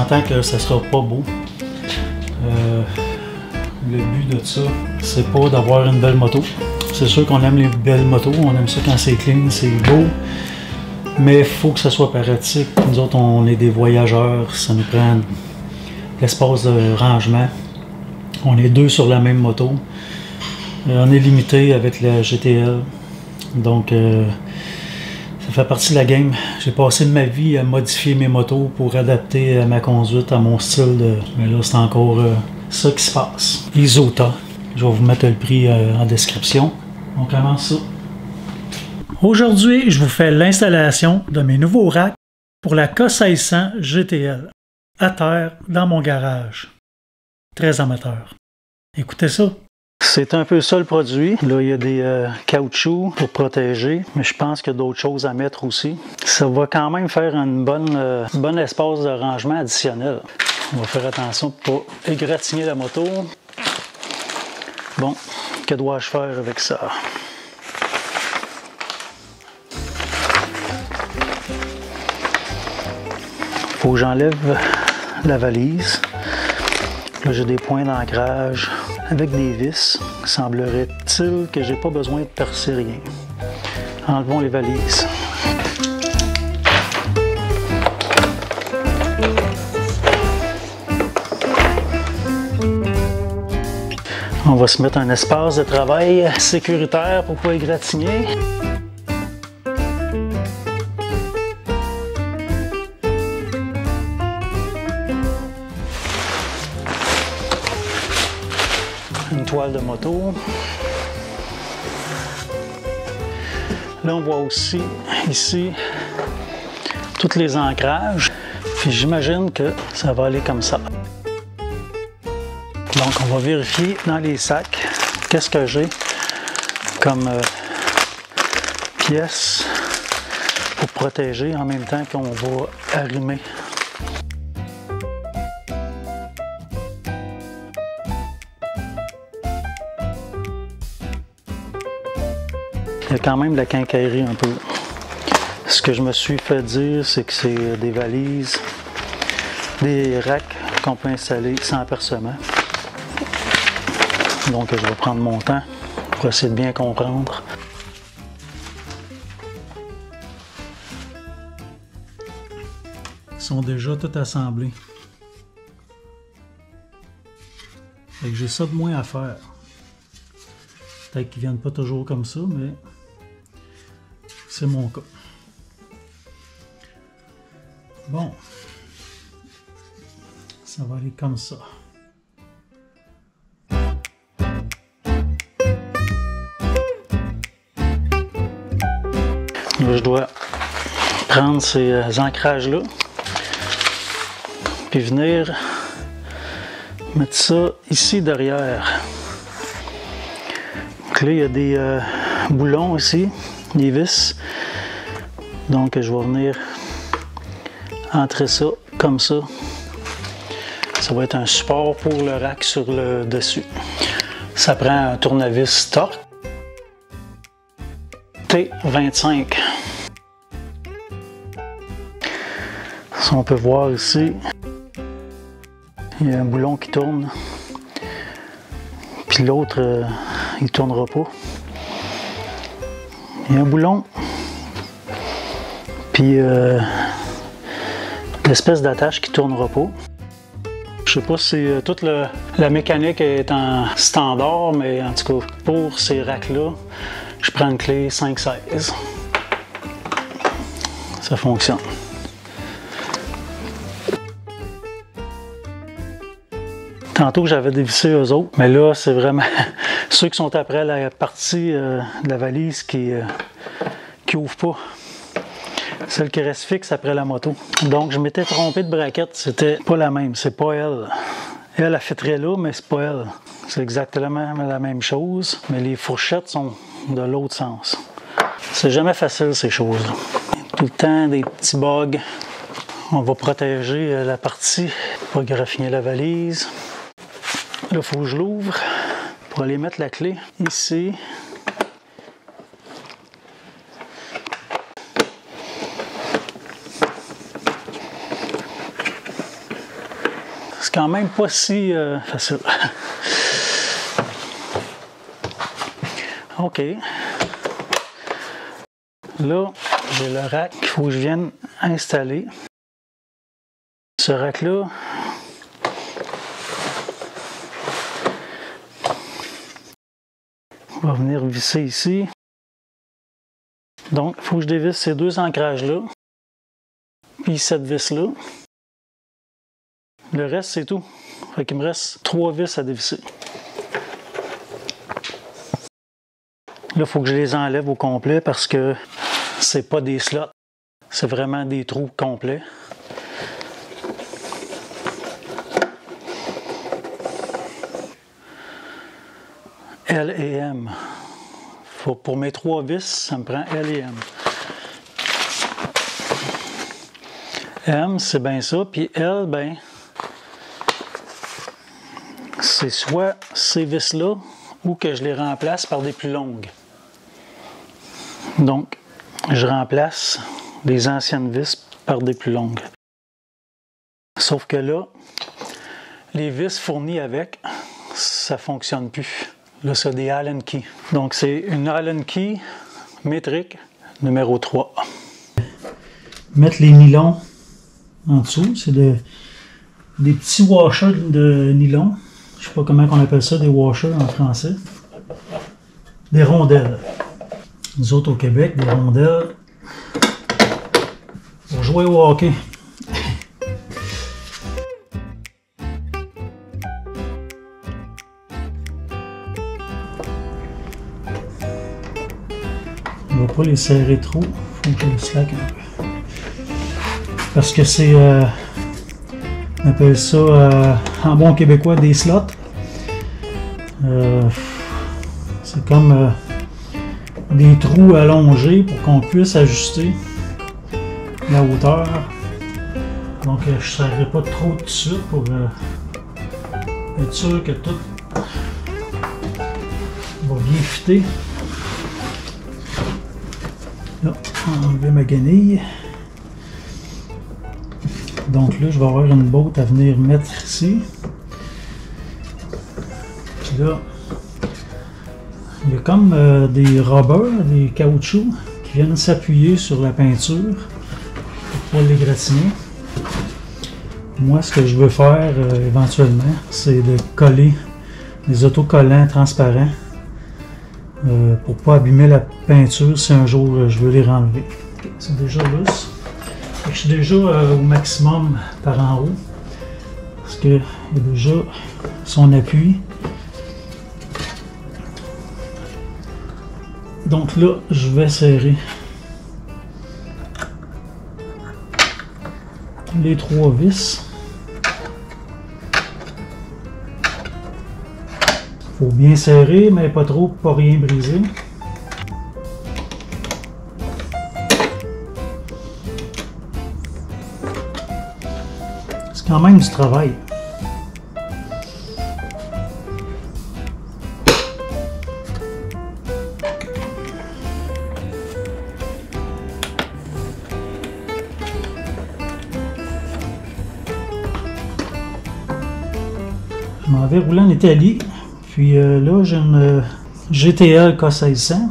s'entend que ça sera pas beau. Le but de ça, c'est pas d'avoir une belle moto. C'est sûr qu'on aime les belles motos, on aime ça quand c'est clean, c'est beau. Mais il faut que ça soit pratique. Nous autres, on est des voyageurs, ça nous prend l'espace de rangement. On est deux sur la même moto. On est limité avec la GTL. Donc, ça fait partie de la game. J'ai passé ma vie à modifier mes motos pour adapter à ma conduite, à mon style. Mais là, c'est encore ça qui se passe. Isota. Je vais vous mettre le prix en description. On commence ça. Aujourd'hui, je vous fais l'installation de mes nouveaux racks pour la K1600 GTL à terre dans mon garage. Très amateur. Écoutez ça. C'est un peu ça le produit. Là, il y a des caoutchoucs pour protéger, mais je pense qu'il y a d'autres choses à mettre aussi. Ça va quand même faire un bon espace de rangement additionnel. On va faire attention pour ne pas égratigner la moto. Bon, que dois-je faire avec ça? Faut que j'enlève la valise. Là, j'ai des points d'ancrage avec des vis. Semblerait-il que j'ai pas besoin de percer rien. Enlevons les valises. On va se mettre un espace de travail sécuritaire pour ne pas égratigner. Une toile de moto. Là, on voit aussi ici tous les ancrages. Puis j'imagine que ça va aller comme ça. Donc, on va vérifier dans les sacs qu'est-ce que j'ai comme pièces pour protéger en même temps qu'on va arrimer. Il y a quand même de la quincaillerie un peu. Ce que je me suis fait dire, c'est que c'est des valises, des racks qu'on peut installer sans percement. Donc je vais prendre mon temps pour essayer de bien comprendre. Ils sont déjà tout assemblés. Fait que j'ai ça de moins à faire. Peut-être qu'ils viennent pas toujours comme ça, mais c'est mon cas. Bon. Ça va aller comme ça. Là, je dois prendre ces ancrages-là, puis venir mettre ça ici derrière. Donc là, il y a des boulons ici, des vis. Donc, je vais venir entrer ça comme ça. Ça va être un support pour le rack sur le dessus. Ça prend un tournevis Torx T25. Si on peut voir ici, il y a un boulon qui tourne, puis l'autre, il ne tournera pas. Il y a un boulon, puis l'espèce d'attache qui ne tournera pas. Je sais pas si toute la mécanique est en standard, mais en tout cas, pour ces racks-là, je prends une clé 516. Ça fonctionne. Tantôt, j'avais dévissé eux autres, mais là, c'est vraiment ceux qui sont après la partie de la valise qui ouvre pas. Celle qui reste fixe après la moto. Donc, je m'étais trompé de braquette. C'était pas la même. C'est pas elle. Elle fitterait là, mais c'est pas elle. C'est exactement la même chose, mais les fourchettes sont de l'autre sens. C'est jamais facile, ces choses-là. Tout le temps, des petits bugs. On va protéger la partie, pas graffiner la valise. Là, il faut que je l'ouvre pour aller mettre la clé ici. c'est quand même pas si facile. OK. Là, j'ai le rack qu'il faut que je vienne installer. Ce rack-là, on va venir visser ici. Donc, il faut que je dévisse ces deux ancrages-là, puis cette vis-là. Le reste, c'est tout. Fait qu'il me reste 3 vis à dévisser. Là, il faut que je les enlève au complet parce que c'est pas des slots, c'est vraiment des trous complets. L et M. Pour mes 3 vis, ça me prend L et M. M, c'est bien ça, puis L, ben, c'est soit ces vis-là ou que je les remplace par des plus longues. Donc, je remplace les anciennes vis par des plus longues. Sauf que là, les vis fournies avec, ça ne fonctionne plus. Là, c'est des Allen Key. Donc, c'est une Allen Key métrique numéro 3. Mettre les nylons en dessous, c'est des petits washers de nylon. Je ne sais pas comment on appelle ça, des washers en français. Des rondelles. Nous autres au Québec, des rondelles pour jouer au hockey. On ne va pas les serrer trop, il faut que je les slack un peu. Parce que c'est, on appelle ça en bon québécois des slots. C'est comme des trous allongés pour qu'on puisse ajuster la hauteur. Donc je ne serrerai pas trop tout de suite pour être sûr que tout va bien fitter. Là, on va enlever ma guenille. Donc là, je vais avoir une botte à venir mettre ici. Puis là, il y a comme des rubbers, des caoutchoucs qui viennent s'appuyer sur la peinture pour pas l'égratigner. Moi, ce que je veux faire éventuellement, c'est de coller des autocollants transparents pour ne pas abîmer la peinture si un jour je veux les renlever. Okay, c'est déjà lousse. Je suis déjà au maximum par en haut parce qu'il y a déjà son appui. Donc là, je vais serrer les 3 vis. Faut bien serrer, mais pas trop pour pas rien briser. C'est quand même du travail. Je m'en vais rouler en Italie. Puis là, j'ai une GTL K1600.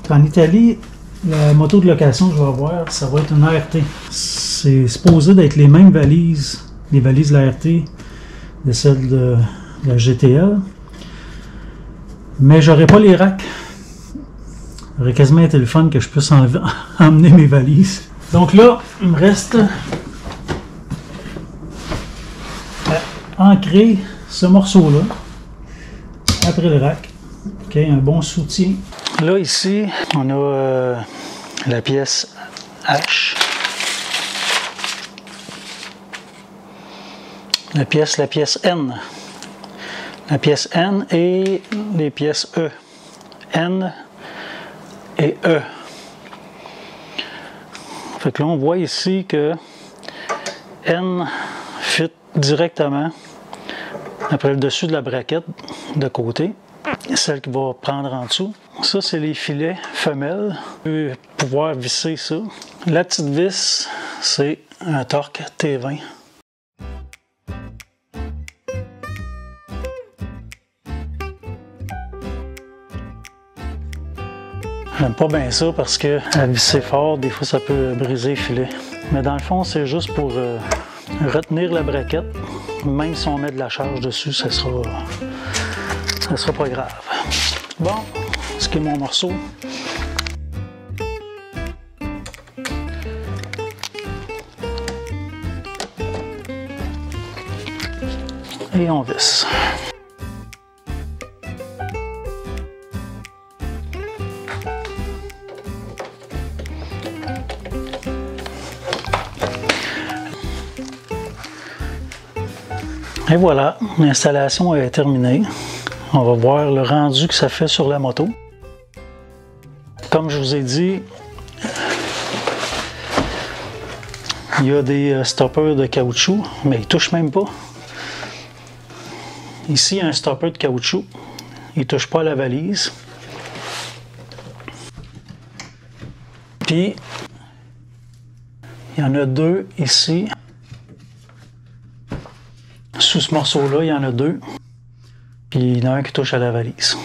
En Italie, la moto de location que je vais avoir, ça va être une ART. C'est supposé d'être les mêmes valises, les valises de la ART, de celles de la GTL. Mais j'aurais pas les racks. Ça aurait quasiment été le fun que je puisse emmener mes valises. Donc là, il me reste à ancrer ce morceau-là après le rack. OK, un bon soutien. Là, ici, on a la pièce H. La pièce N. La pièce N et les pièces E. N et E. Fait que là, on voit ici que N fit directement après le dessus de la braquette de côté, celle qui va prendre en dessous. Ça, c'est les filets femelles. On peut pouvoir visser ça. La petite vis, c'est un Torx T20. J'aime pas bien ça parce que à visser fort, des fois ça peut briser le filet. Mais dans le fond, c'est juste pour retenir la braquette. Même si on met de la charge dessus, ça sera pas grave. Bon, ce qui est mon morceau. Et on visse. Et voilà, l'installation est terminée. On va voir le rendu que ça fait sur la moto. Comme je vous ai dit, il y a des stoppers de caoutchouc, mais ils ne touchent même pas. Ici, il y a un stopper de caoutchouc. Il ne touche pas à la valise. Puis, il y en a deux ici. Sous ce morceau-là, il y en a deux. Puis il y en a un qui touche à la valise.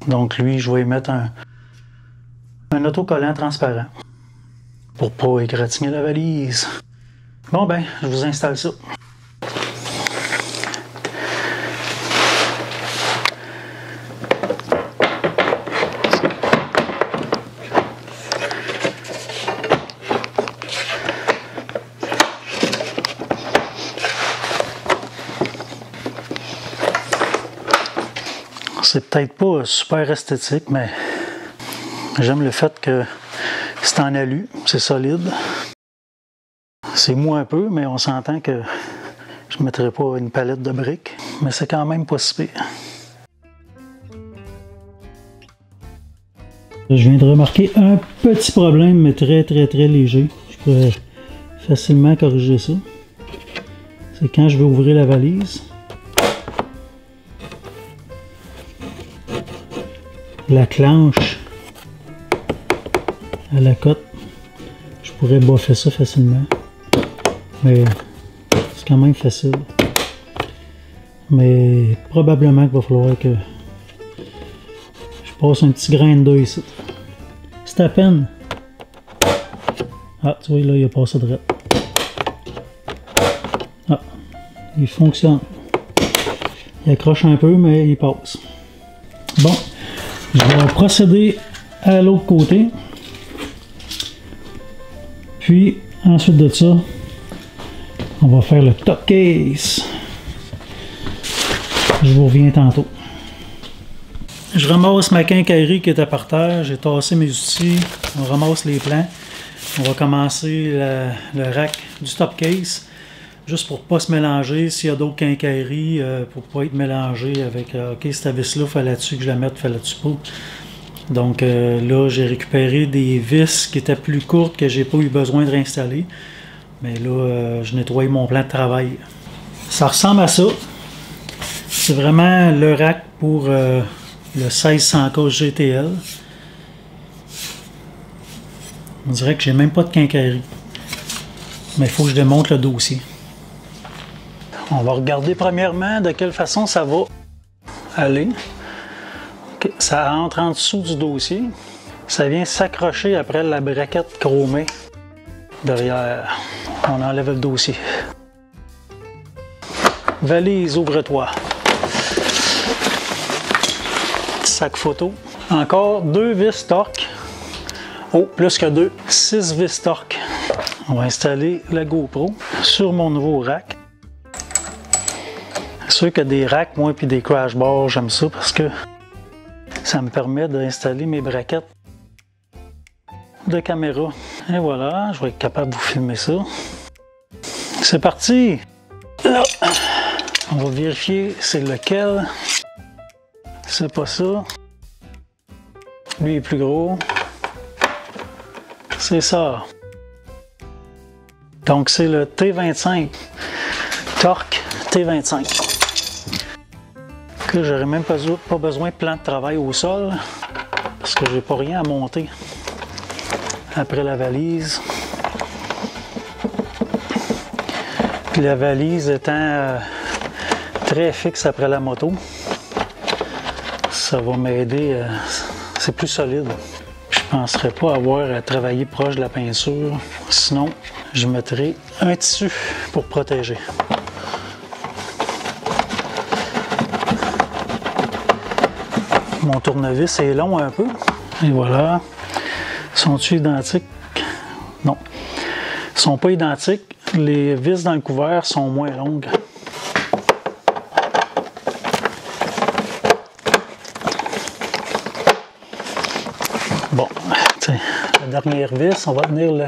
Donc lui, je vais y mettre un autocollant transparent pour pas égratigner la valise. Bon ben, je vous installe ça. C'est peut-être pas super esthétique, mais j'aime le fait que c'est en alu, c'est solide. C'est mou un peu, mais on s'entend que je ne mettrai pas une palette de briques, mais c'est quand même pas si pire. Je viens de remarquer un petit problème, mais très léger. Je pourrais facilement corriger ça. C'est quand je vais ouvrir la valise. La clenche à la cote, je pourrais boffer ça facilement, mais c'est quand même facile. Mais probablement qu'il va falloir que je passe un petit grinder ici. C'est à peine. Ah, tu vois, là, il a passé droit. Ah, il fonctionne. Il accroche un peu, mais il passe. Bon. Je vais procéder à l'autre côté. Puis, ensuite de ça, on va faire le top case. Je vous reviens tantôt. Je ramasse ma quincaillerie qui était par terre. J'ai tassé mes outils. On ramasse les plans. On va commencer le rack du top case. Juste pour ne pas se mélanger. S'il y a d'autres quincailleries, pour ne pas être mélangé avec OK, cette vis-là, fallait-tu que je la mette, fallait-tu pas. Donc là, j'ai récupéré des vis qui étaient plus courtes que j'ai pas eu besoin de réinstaller. Mais là, je nettoie mon plan de travail. Ça ressemble à ça. C'est vraiment le rack pour le 1600K GTL. On dirait que j'ai même pas de quincaillerie. Mais il faut que je démonte le dossier. On va regarder premièrement de quelle façon ça va aller. Okay. Ça entre en dessous du dossier. Ça vient s'accrocher après la braquette chromée derrière. On enlève le dossier. Valise, ouvre-toi. Sac photo. Encore 2 vis torque. Oh, plus que 2. 6 vis torque. On va installer la GoPro sur mon nouveau rack. C'est sûr que des racks, moi, puis des crash bars, j'aime ça parce que ça me permet d'installer mes braquettes de caméra. Et voilà, je vais être capable de vous filmer ça. C'est parti! Là, on va vérifier c'est lequel. C'est pas ça. Lui est plus gros. C'est ça. Donc c'est le T25. Torque T25. Que j'aurais même pas besoin de plan de travail au sol parce que j'ai pas rien à monter après la valise. Puis la valise étant très fixe après la moto, ça va m'aider. C'est plus solide. penserais pas avoir à travailler proche de la peinture. Sinon, je mettrai un tissu pour protéger. Mon tournevis est long un peu. Et voilà. Sont-ils identiques? Non. Ils sont pas identiques. Les vis dans le couvert sont moins longues. Bon, la dernière vis, on va tenir le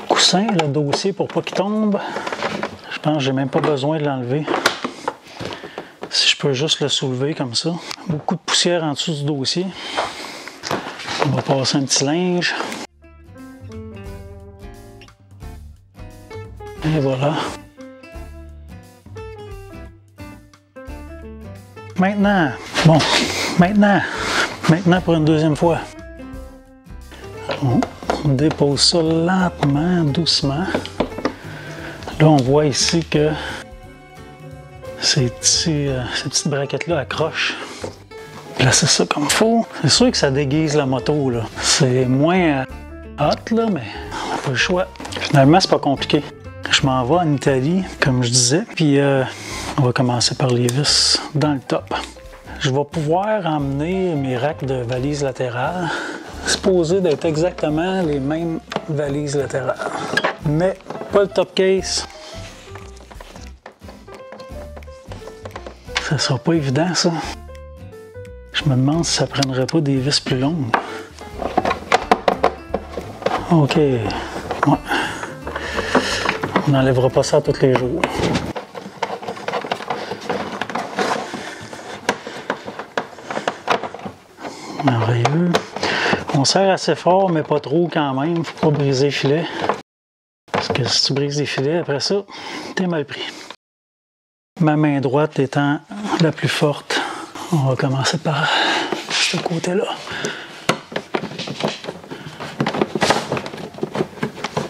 coussin, le dossier pour pas qu'il tombe. Je pense que j'ai même pas besoin de l'enlever. Si je peux juste le soulever comme ça. Beaucoup de poussière en dessous du dossier. On va passer un petit linge. Et voilà. Maintenant pour une deuxième fois. On dépose ça lentement, doucement. Là, on voit ici que ces petites braquettes-là accrochent. Placer ça comme il faut. C'est sûr que ça déguise la moto, là. C'est moins hot, là, mais on n'a pas le choix. Finalement, c'est pas compliqué. Je m'en vais en Italie, comme je disais, puis on va commencer par les vis dans le top. Je vais pouvoir emmener mes racks de valises latérales, supposés d'être exactement les mêmes valises latérales, mais pas le top case. Ça sera pas évident, ça. Je me demande si ça prendrait pas des vis plus longues. OK. Ouais. On n'enlèvera pas ça tous les jours. Merveilleux. On serre assez fort, mais pas trop quand même. Faut pas briser le filet. Parce que si tu brises les filets, après ça, t'es mal pris. Ma main droite étant la plus forte, on va commencer par ce côté-là.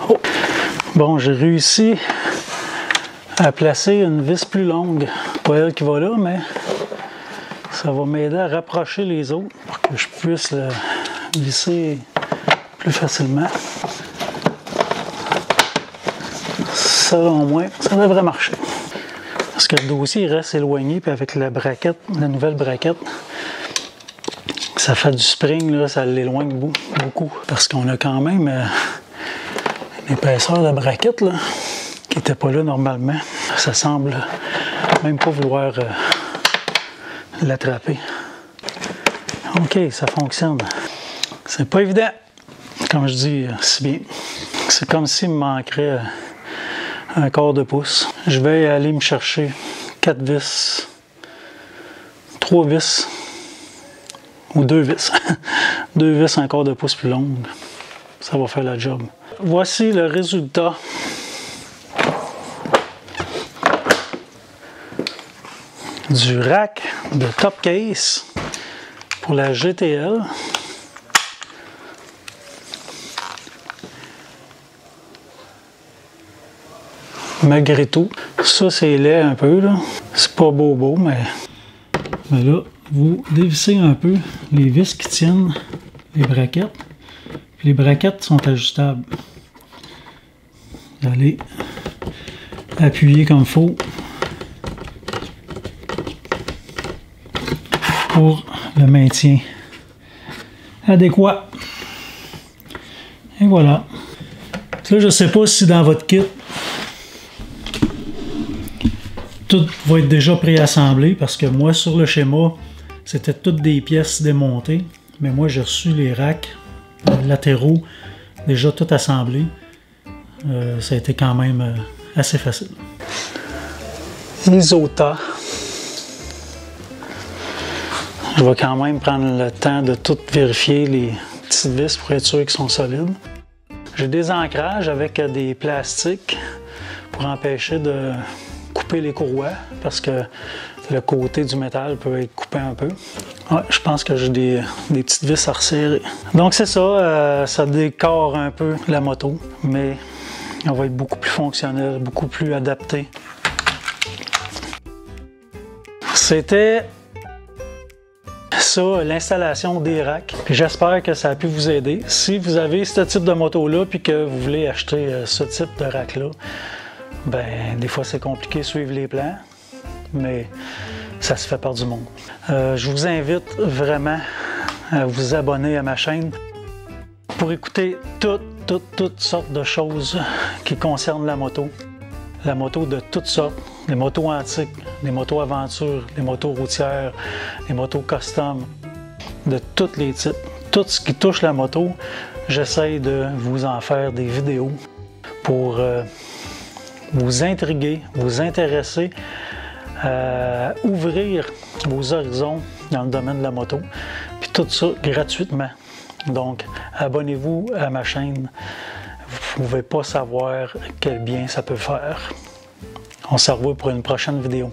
Oh. Bon, j'ai réussi à placer une vis plus longue. Pas elle qui va là, mais ça va m'aider à rapprocher les autres pour que je puisse le visser plus facilement. Ça, au moins, ça devrait marcher. Parce que le dossier il reste éloigné, puis avec la braquette, la nouvelle braquette, ça fait du spring, là, ça l'éloigne beaucoup. Parce qu'on a quand même une épaisseur de braquette là, qui n'était pas là normalement. Ça semble même pas vouloir l'attraper. OK, ça fonctionne. C'est pas évident, comme je dis si bien. C'est comme s'il me manquerait un quart de pouce. Je vais aller me chercher 4 vis, 3 vis ou 2 vis. 2 vis un quart de pouce plus longues. Ça va faire la job. Voici le résultat. Du rack de top case pour la GTL. Malgré tout, ça c'est laid un peu, là. C'est pas beau, mais là, vous dévissez un peu les vis qui tiennent les braquettes. Puis les braquettes sont ajustables. Vous allez appuyer comme il faut pour le maintien adéquat. Et voilà. Là, je ne sais pas si dans votre kit, tout va être déjà préassemblé parce que moi, sur le schéma, c'était toutes des pièces démontées. Mais moi, j'ai reçu les racks latéraux déjà tout assemblés. Ça a été quand même assez facile. Isota. Je vais quand même prendre le temps de tout vérifier les petites vis pour être sûr qu'ils sont solides. J'ai des ancrages avec des plastiques pour empêcher de couper les courroies parce que le côté du métal peut être coupé un peu. Ouais, je pense que j'ai des petites vis à resserrer. Donc c'est ça, ça décore un peu la moto, mais elle va être beaucoup plus fonctionnelle, beaucoup plus adaptée. ça, l'installation des racks. J'espère que ça a pu vous aider. Si vous avez ce type de moto-là puis que vous voulez acheter ce type de rack-là, ben des fois c'est compliqué de suivre les plans, mais ça se fait par du monde. Je vous invite vraiment à vous abonner à ma chaîne pour écouter toutes sortes de choses qui concernent la moto. La moto de toutes sortes, les motos antiques, les motos aventures, les motos routières, les motos custom, de tous les types. Tout ce qui touche la moto, j'essaie de vous en faire des vidéos pour vous intriguer, vous intéresser, ouvrir vos horizons dans le domaine de la moto, puis tout ça gratuitement. Donc, abonnez-vous à ma chaîne. Vous ne pouvez pas savoir quel bien ça peut faire. On se revoit pour une prochaine vidéo.